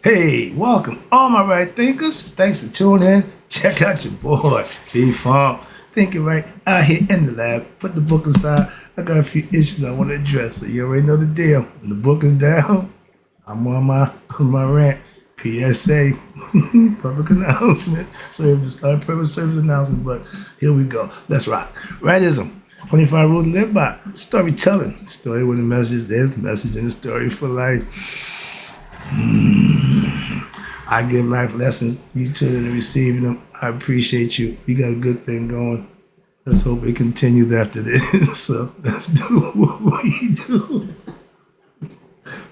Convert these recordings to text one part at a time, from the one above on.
Hey, welcome, all my right thinkers. Thanks for tuning in. Check out your boy, E-Funk. Thinking right out here in the lab. Put the book aside. I got a few issues I want to address, so you already know the deal. When the book is down, I'm on my rant. PSA, public announcement, service, purpose service announcement. But here we go. Let's rock. Rightism. 25 rules to live by. Storytelling. Story with a message. There's a message in the story for life. I give life lessons. You tuning and receiving them. I appreciate you. You got a good thing going. Let's hope it continues after this. So let's do what we do.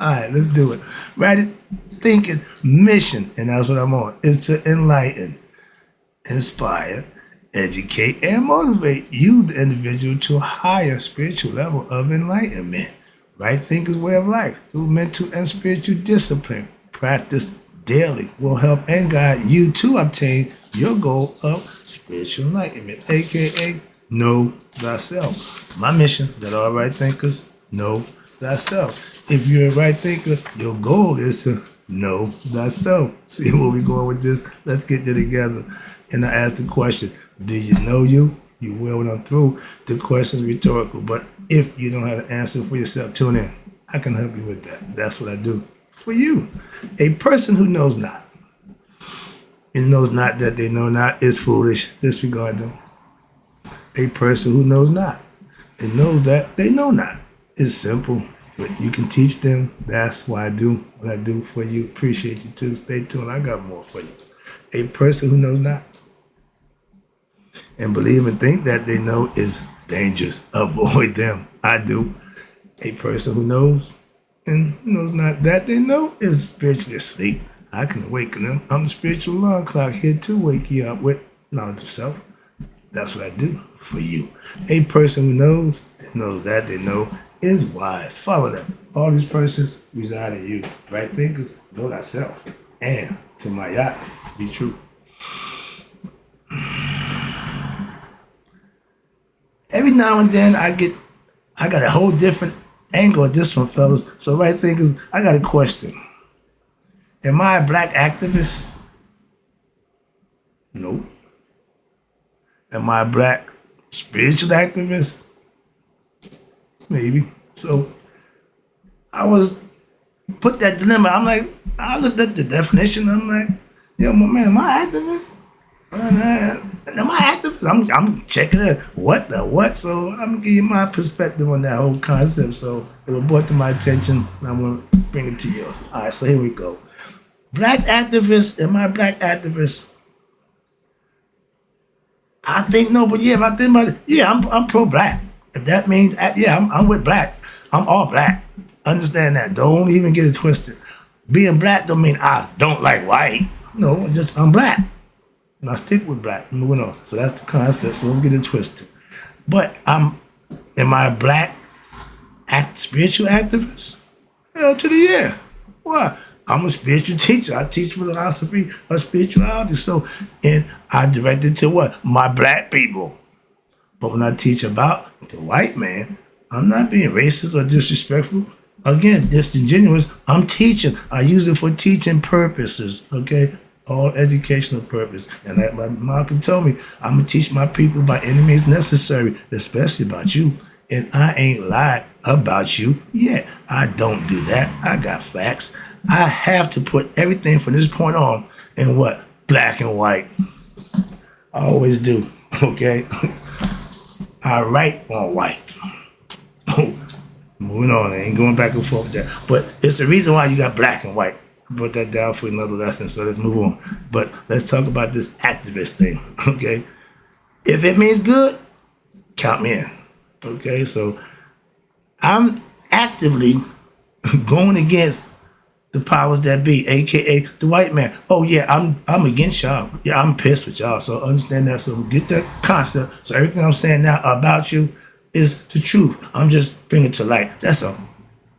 All right, let's do it. Right thinking mission, and that's what I'm on, is to enlighten, inspire, educate, and motivate you, the individual, to a higher spiritual level of enlightenment. Right thinker's way of life through mental and spiritual discipline. Practice daily will help and guide you to obtain your goal of spiritual enlightenment, aka know thyself. My mission that all right thinkers know thyself. If you're a right thinker, your goal is to know thyself. See where we going with this? Let's get there together. And I ask the question, do you know you? You will when I'm through. The question is rhetorical, but if you don't have an answer for yourself, tune in. I can help you with that. That's what I do for you. A person who knows not and knows not that they know not is foolish. Disregard them. A person who knows not and knows that they know not is simple. But you can teach them. That's why I do what I do for you. Appreciate you too. Stay tuned. I got more for you. A person who knows not and believe and think that they know is dangerous. Avoid them. I do. A person who knows and knows not that they know is spiritually asleep. I can awaken them. I'm the spiritual alarm clock here to wake you up with knowledge of self. That's what I do for you. A person who knows and knows that they know is wise. Follow them. All these persons reside in you. Right thinkers, know thyself. And to my yacht, be true. Every now and then I got a whole different angle of this one, fellas. So right thinkers, I got a question. Am I a black activist? Nope. Am I a black spiritual activist? Maybe. So I was put that dilemma. I'm like, I looked at the definition. I'm like, yo, my man, am I activist? Am I activist? I'm checking it. What the what? So I'm gonna give you my perspective on that whole concept. So it was brought to my attention. I'm gonna bring it to you. All right. So here we go. Black activist. Am I a black activist? I think no, but yeah, if I think about it, yeah, I'm pro-black. If that means, yeah, I'm with black. I'm all black. Understand that. Don't even get it twisted. Being black don't mean I don't like white. No, I'm black. And I stick with black. Moving on. So that's the concept. So don't get it twisted. But am I a black spiritual activist? Hell to the yeah. Why? I'm a spiritual teacher. I teach philosophy of spirituality. So, and I direct it to what? My black people. But when I teach about the white man, I'm not being racist or disrespectful. Again, disingenuous. I'm teaching. I use it for teaching purposes, okay? All educational purpose. And like my mom can tell me, I'm going to teach my people by any means necessary, especially about you. And I ain't lied about you yet. I don't do that. I got facts. I have to put everything from this point on in what? Black and white. I always do, okay? I write on white. Moving on, I ain't going back and forth with that. But it's the reason why you got black and white. I put that down for another lesson, so let's move on. But let's talk about this activist thing, okay? If it means good, count me in, okay? So I'm actively going against the powers that be, aka the white man. Oh yeah, I'm against y'all. Yeah, I'm pissed with y'all. So understand that. So get that concept. So everything I'm saying now about you is the truth. I'm just bringing it to light. That's all.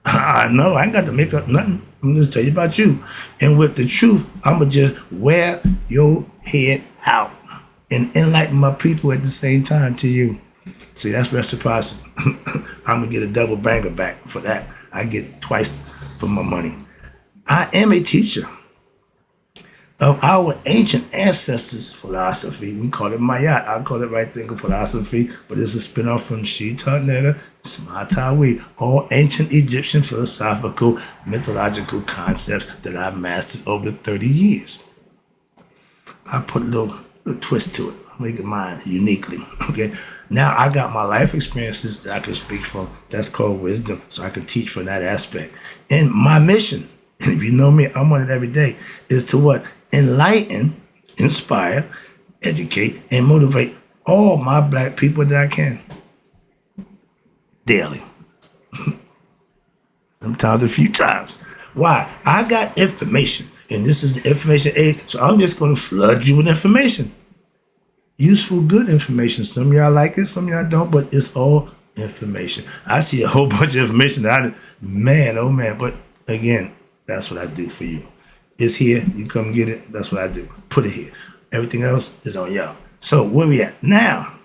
I know I ain't got to make up nothing. I'm just tell you about you. And with the truth, I'ma just wear your head out and enlighten my people at the same time to you. See, that's reciprocity. I'm gonna get a double banger back for that. I get twice for my money. I am a teacher. of our ancient ancestors' philosophy. We call it Mayat. I call it right thinking philosophy, but it's a spinoff from Shita Neda, Smatawi, all ancient Egyptian philosophical, mythological concepts that I've mastered over 30 years. I put a little twist to it, make it mine uniquely. Okay. Now I got my life experiences that I can speak from. That's called wisdom. So I can teach from that aspect. And my mission, if you know me, I'm on it every day, is to what? Enlighten, inspire, educate, and motivate all my black people that I can. Daily. Sometimes a few times. Why? I got information, and this is the information age, so I'm just going to flood you with information. Useful, good information. Some of y'all like it, some of y'all don't, but it's all information. I see a whole bunch of information that man, oh man, but again, that's what I do for you. It's here, you come get it, that's what I do. Put it here. Everything else is on y'all. So where we at now?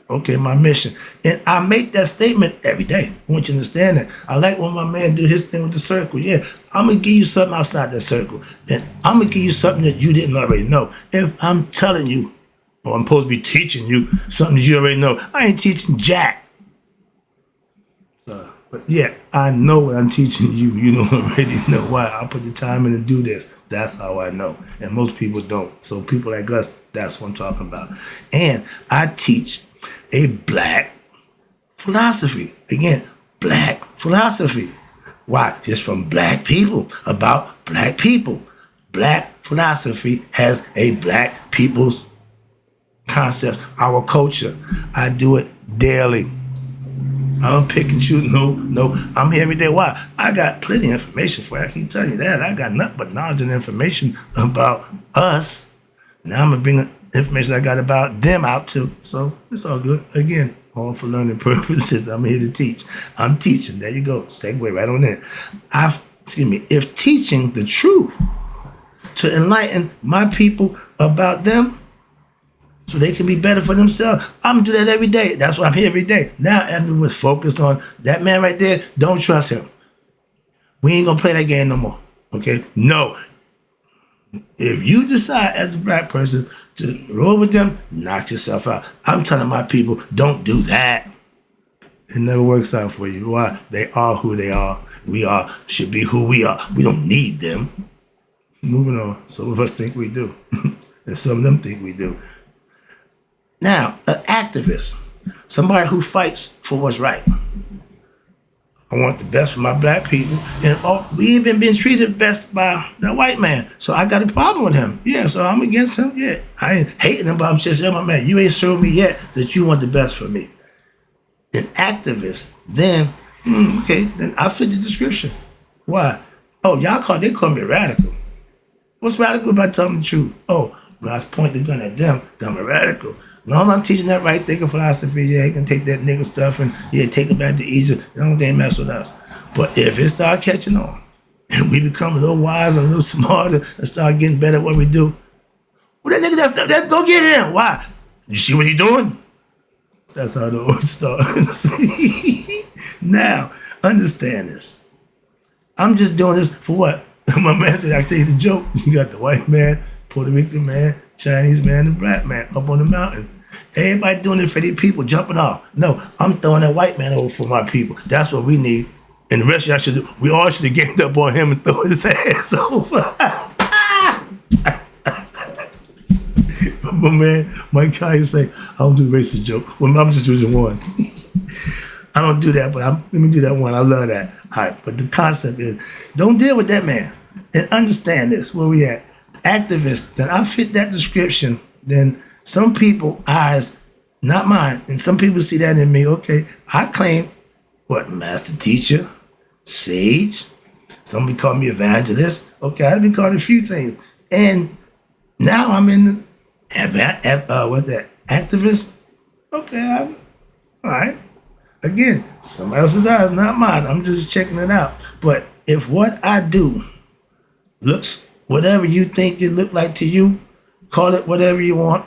Okay, my mission. And I make that statement every day. I want you to understand that. I like when my man do his thing with the circle. Yeah, I'm going to give you something outside that circle. And I'm going to give you something that you didn't already know. If I'm telling you, or I'm supposed to be teaching you something that you already know, I ain't teaching jack. So, but yeah, I know what I'm teaching you. You don't already know why. I put the time in to do this. That's how I know. And most people don't. So people like us, that's what I'm talking about. And I teach a black philosophy. Again, black philosophy. Why? It's from black people, about black people. Black philosophy has a black people's concept, our culture. I do it daily. I don't pick and choose. No. I'm here every day. Why? I got plenty of information for you. I can tell you that. I got nothing but knowledge and information about us. Now I'm going to bring the information I got about them out too. So it's all good. Again, all for learning purposes. I'm here to teach. I'm teaching. There you go. Segue right on in. If teaching the truth to enlighten my people about them, so they can be better for themselves. I'm gonna do that every day. That's why I'm here every day. Now everyone's focused on that man right there. Don't trust him. We ain't gonna play that game no more. Okay? No. If you decide as a black person to roll with them, knock yourself out. I'm telling my people, don't do that. It never works out for you. Why? They are who they are. We should be who we are. We don't need them. Moving on. Some of us think we do. And some of them think we do. Now, an activist, somebody who fights for what's right. I want the best for my black people. And we ain't been treated best by the white man. So I got a problem with him. Yeah, so I'm against him. Yeah, I ain't hating him, but I'm just, my man, you ain't showed me yet that you want the best for me. An activist, then, okay, then I fit the description. Why? Oh, they call me radical. What's radical about telling the truth? Oh, when I point the gun at them, I'm a radical. No, I'm teaching that right thinking philosophy. Yeah, he can take that nigga stuff and take it back to Egypt. Don't they mess with us. But if it start catching on and we become a little wiser, a little smarter, and start getting better at what we do, well, that nigga, that's go get him. Why? You see what he doing? That's how the old starts. Now, understand this. I'm just doing this for what? My man said, I tell you the joke. You got the white man, Puerto Rican man, Chinese man, and black man up on the mountain. Everybody doing it for these people, jumping off. No, I'm throwing that white man over for my people. That's what we need. And the rest of y'all should do. We all should have ganged up on him and throw his ass over. My man, Mike Kaya say, I don't do racist joke. Well, I'm just using one. I don't do that, but let me do that one. I love that. All right, but the concept is, don't deal with that man. And understand this, where we at. Activists, that I fit that description, then some people eyes, not mine, and some people see that in me. Okay, I claim what? Master teacher, sage. Somebody called me evangelist. Okay, I've been called a few things. And now I'm in the activist. Okay, all right. Again, somebody else's eyes, not mine. I'm just checking it out. But if what I do looks whatever you think it look like to you, call it whatever you want.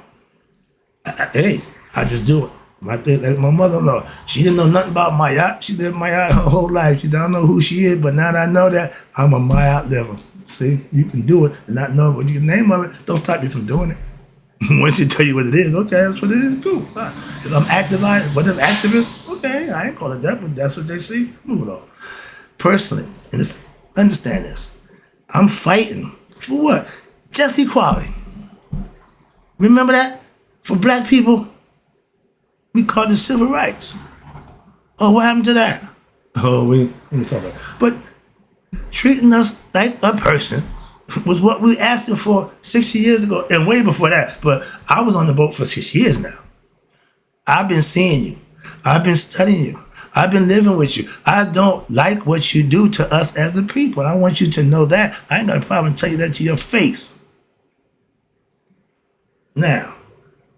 Hey, I just do it. Like my mother-in-law, she didn't know nothing about Mayat. She lived Mayat her whole life. She don't know who she is, but now that I know that, I'm a Mayat liver. See, you can do it and not know what you can name of it. Don't stop you from doing it. Once you tell you what it is, okay, that's what it is too. If I'm activist, okay, I ain't call it that, but that's what they see. Move it on. Personally, and understand this, I'm fighting for what? Just equality. Remember that? For black people, we call it civil rights. Oh, what happened to that? Oh, we didn't talk about it. But treating us like a person was what we asked for 60 years ago and way before that. But I was on the boat for 6 years now. I've been seeing you. I've been studying you. I've been living with you. I don't like what you do to us as a people. I want you to know that. I ain't got a problem tell you that to your face. Now,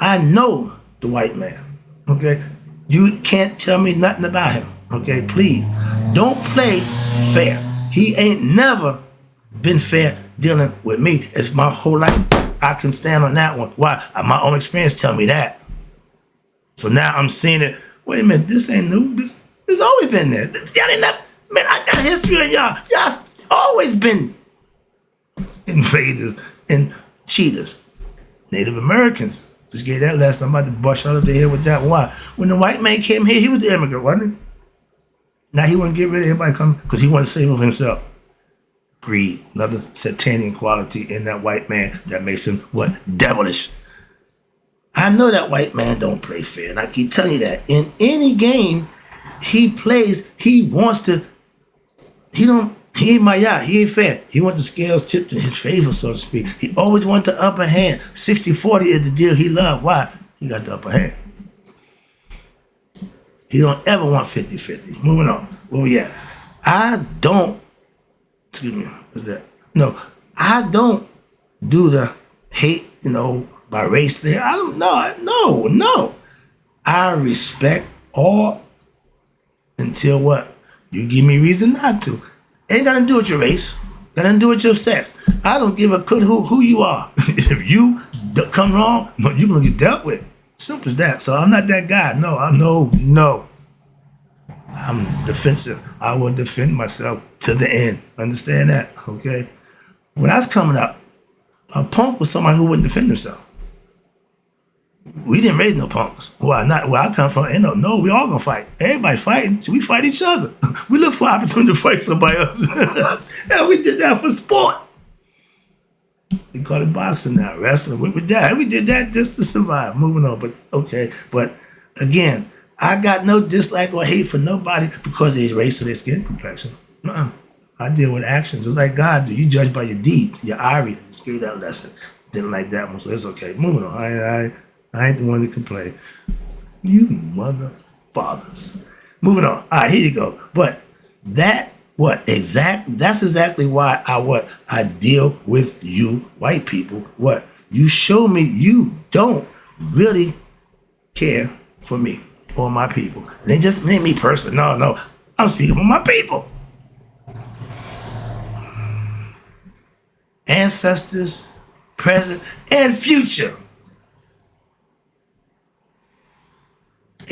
I know the white man, okay? You can't tell me nothing about him, okay? Please, don't play fair. He ain't never been fair dealing with me. It's my whole life. I can stand on that one. Why? My own experience tell me that. So now I'm seeing it. Wait a minute, this ain't new. This always been there. Y'all ain't never, man, I got history on y'all. Y'all always been invaders and cheaters. Native Americans. Just gave that lesson. I'm about to bust out of the head with that. Why? When the white man came here, he was the immigrant, wasn't he? Now he wouldn't get rid of everybody coming because he wanted to save of himself. Greed, another satanic quality in that white man that makes him what? Devilish. I know that white man don't play fair, and I keep telling you that. In any game he plays, he wants to, he ain't my yacht, he ain't fair. He wants the scales tipped in his favor, so to speak. He always wants the upper hand. 60-40 is the deal he loved. Why? He got the upper hand. He don't ever want 50-50. Moving on. Where we at? I don't do the hate, by race thing. I don't know. No. I respect all until what? You give me reason not to. Ain't got to do with your race. Got nothing to do with your sex. I don't give a good who you are. If you come wrong, no, you're going to get dealt with. Simple as that. So I'm not that guy. No. I'm defensive. I will defend myself to the end. Understand that? Okay? When I was coming up, a punk was somebody who wouldn't defend himself. We didn't raise no punks. Why not? Where I come from, no, we all gonna fight. Everybody fighting. So we fight each other. We look for opportunity to fight somebody else. And we did that for sport. They call it boxing now, wrestling. We did that just to survive. Moving on, but okay. But again, I got no dislike or hate for nobody because of their race or their skin complexion. I deal with actions just like God do. You judge by your deeds, your irony. Just gave that lesson. Didn't like that one, so it's okay. Moving on. I ain't the one to complain. You mother fathers. Moving on. All right, here you go. But that's exactly why I deal with you white people. What? You show me you don't really care for me or my people. They just made me personal. No. I'm speaking for my people. Ancestors, present, and future.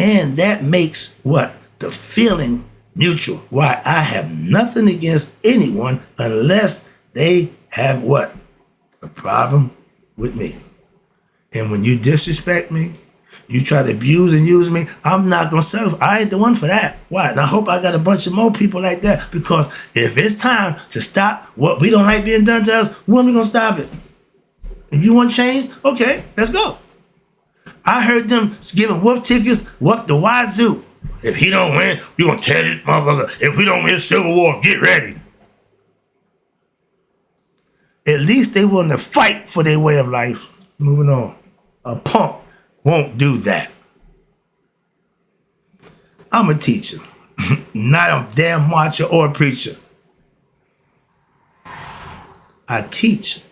And that makes what? The feeling mutual. Why? I have nothing against anyone unless they have what? A problem with me. And when you disrespect me, you try to abuse and use me, I'm not going to settle. I ain't the one for that. Why? And I hope I got a bunch of more people like that, because if it's time to stop what we don't like being done to us, when are we going to stop it? If you want change, okay, let's go. I heard them giving wolf tickets, whoop the wazoo. If he don't win, we gonna tear this motherfucker. If we don't win Civil War, get ready. At least they willing to fight for their way of life. Moving on. A punk won't do that. I'm a teacher, not a damn marcher or a preacher. I teach.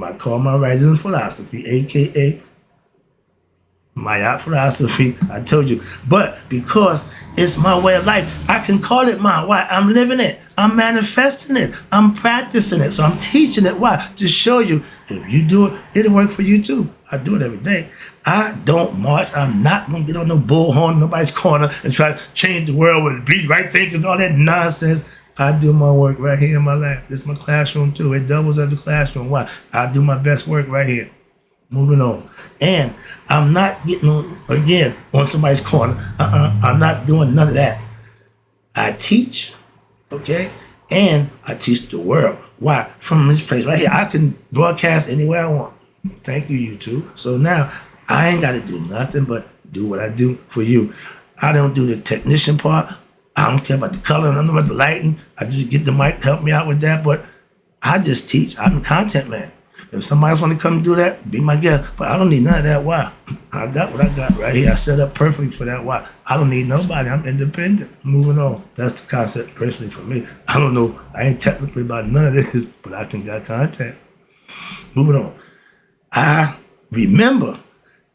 I call my writings in philosophy, a.k.a. my art philosophy, I told you. But because it's my way of life, I can call it mine. Why? I'm living it. I'm manifesting it. I'm practicing it. So I'm teaching it. Why? To show you, if you do it, it'll work for you too. I do it every day. I don't march. I'm not going to get on no bullhorn in nobody's corner and try to change the world with be right thinkers, all that nonsense. I do my work right here in my lab. This is my classroom too. It doubles as a classroom. Why? I do my best work right here. Moving on. And I'm not getting on, again, on somebody's corner. I'm not doing none of that. I teach, okay? And I teach the world. Why? From this place right here, I can broadcast anywhere I want. Thank you, YouTube. So now I ain't got to do nothing but do what I do for you. I don't do the technician part. I don't care about the color. I don't know about the lighting. I just get the mic, help me out with that. But I just teach. I'm the content man. If somebody else want to come do that, be my guest. But I don't need none of that. Why? I got what I got right here. I set up perfectly for that. Why? I don't need nobody. I'm independent. Moving on. That's the concept personally for me. I don't know. I ain't technically about none of this, but I can got content. Moving on. I remember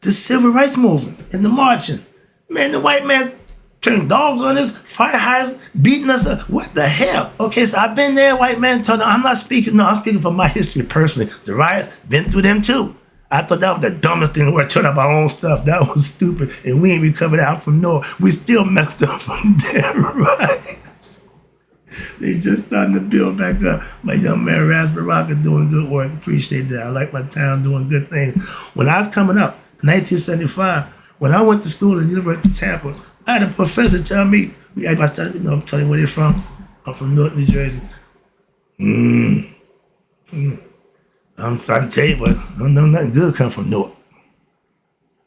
the civil rights movement and the marching. Man, the white man turned dogs on us, fire hydrants, beating us up. What the hell? Okay, so I've been there, white man. I'm not speaking, no, I'm speaking from my history personally. The riots, been through them too. I thought that was the dumbest thing in the world, turn up our own stuff. That was stupid, and we ain't recovered that. I'm from North. We still messed up from there, right? They just starting to build back up. My young man, Raspberry Rocker, doing good work. Appreciate that. I like my town doing good things. When I was coming up in 1975, when I went to school at the University of Tampa, I had a professor tell me, everybody started, I'm telling you where they're from. I'm from North New Jersey. I'm sorry to tell you, but I don't know nothing good come from North.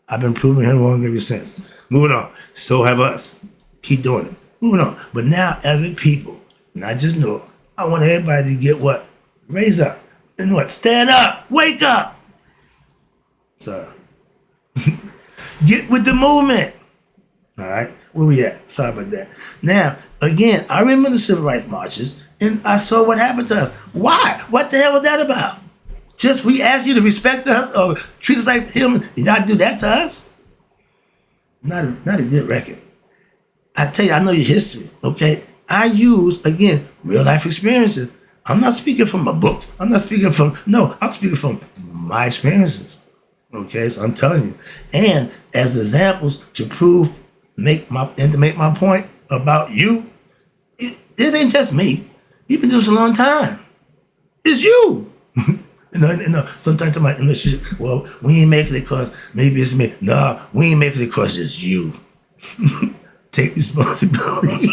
I've been proving him wrong ever since. Moving on. So have us. Keep doing it. Moving on. But now, as a people, not just North, I want everybody to get what? Raise up. And what? Stand up. Wake up. So, get with the movement. All right, where we at? Sorry about that. Now, again, I remember the civil rights marches, and I saw what happened to us. Why? What the hell was that about? Just we asked you to respect us or treat us like him, and y'all do that to us? Not a good record. I tell you, I know your history, okay? I use, again, real life experiences. I'm not speaking from a book. I'm speaking from my experiences. Okay, so I'm telling you. And as examples to prove, make my point about you, it ain't just me. You've been doing this a long time. It's you. Sometimes in my relationship, well, we ain't making it because maybe it's me. No, we ain't making it because it's you. Take responsibility.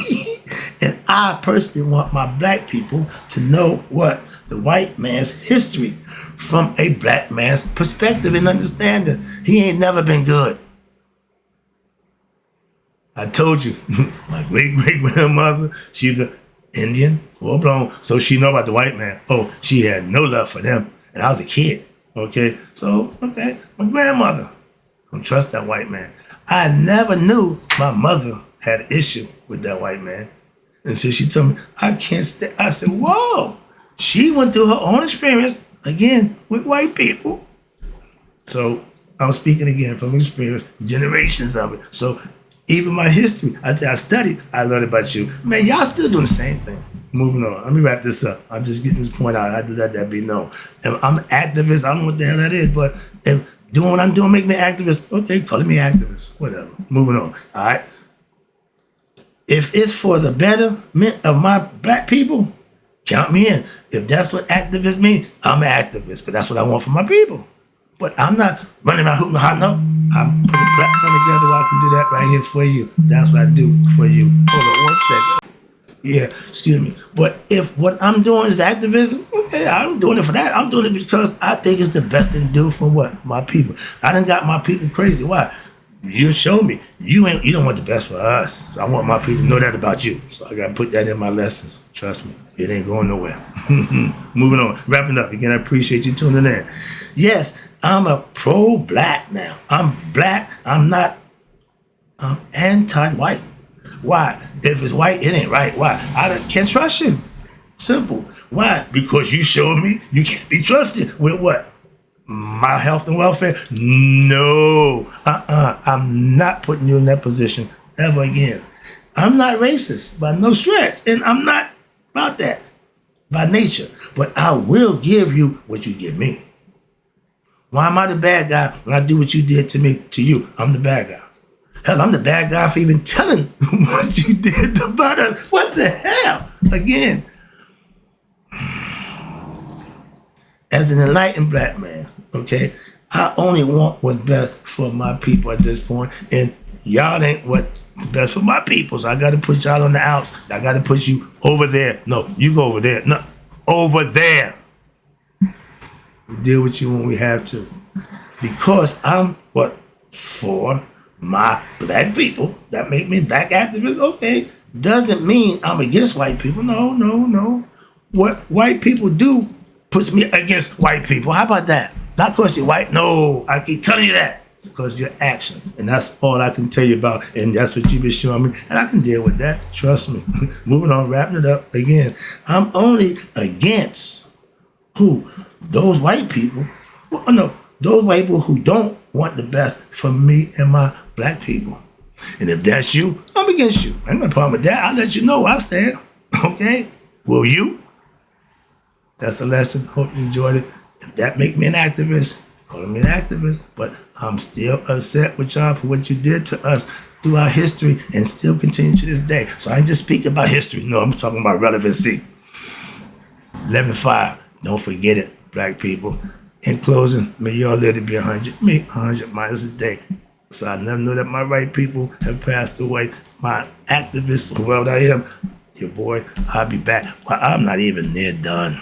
And I personally want my black people to know what? The white man's history from a black man's perspective and understanding. He ain't never been good. I told you, my great-great-grandmother, she's an Indian, full-blown, so she know about the white man. Oh, she had no love for them, and I was a kid, okay? So, okay, my grandmother, don't trust that white man. I never knew my mother had an issue with that white man. And so she told me, I can't stay. I said, whoa. She went through her own experience, again, with white people. So I'm speaking again from experience, generations of it. So even my history, I studied, I learned about you. Man, y'all still doing the same thing. Moving on. Let me wrap this up. I'm just getting this point out. I had to let that be known. If I'm an activist, I don't know what the hell that is, but if doing what I'm doing make me an activist, okay, call me activist. Whatever. Moving on. All right. If it's for the betterment of my black people, count me in. If that's what activist means, I'm an activist, because that's what I want for my people. But I'm not running around hooting the hot note. I'm putting a platform together where I can do that right here for you. That's what I do for you. Hold on 1 second. Yeah, excuse me. But if what I'm doing is activism, okay, I'm doing it for that. I'm doing it because I think it's the best thing to do for what? My people. I done got my people crazy. Why? You show me. You don't want the best for us. So I want my people to know that about you. So I gotta put that in my lessons. Trust me. It ain't going nowhere. Moving on. Wrapping up. Again, I appreciate you tuning in. Yes, I'm a pro-black now. I'm black. I'm anti-white. Why? If it's white, it ain't right. Why? I can't trust you. Simple. Why? Because you showed me you can't be trusted with what? My health and welfare? No. I'm not putting you in that position ever again. I'm not racist by no stretch, and I'm not about that by nature. But I will give you what you give me. Why am I the bad guy when I do what you did to me, to you? I'm the bad guy. Hell, I'm the bad guy for even telling what you did about us. What the hell? Again, as an enlightened black man, okay, I only want what's best for my people at this point, and y'all ain't what's best for my people, so I got to put y'all on the outs. I got to put you over there. No, you go over there. No, over there. We deal with you when we have to. Because I'm for my black people, that make me black activist, okay, doesn't mean I'm against white people. No. What white people do puts me against white people. How about that? Not because you're white. No, I keep telling you that. It's because of your action. And that's all I can tell you about. And that's what you've been showing me. And I can deal with that. Trust me. Moving on, wrapping it up again. I'm only against who? Those white people. Well, no, those white people who don't want the best for me and my black people. And if that's you, I'm against you. I ain't no problem with that. I'll let you know I stand. Okay? Will you? That's a lesson. Hope you enjoyed it. If that make me an activist, call me an activist. But I'm still upset with y'all for what you did to us throughout history and still continue to this day. So I ain't just speaking about history. No, I'm talking about relevancy. 11-5. Don't forget it, black people. In closing, may y'all live to be 100. Me, 100 minus a day. So I never know that my right people have passed away. My activists, whoever I am, your boy, I'll be back. Well, I'm not even near done.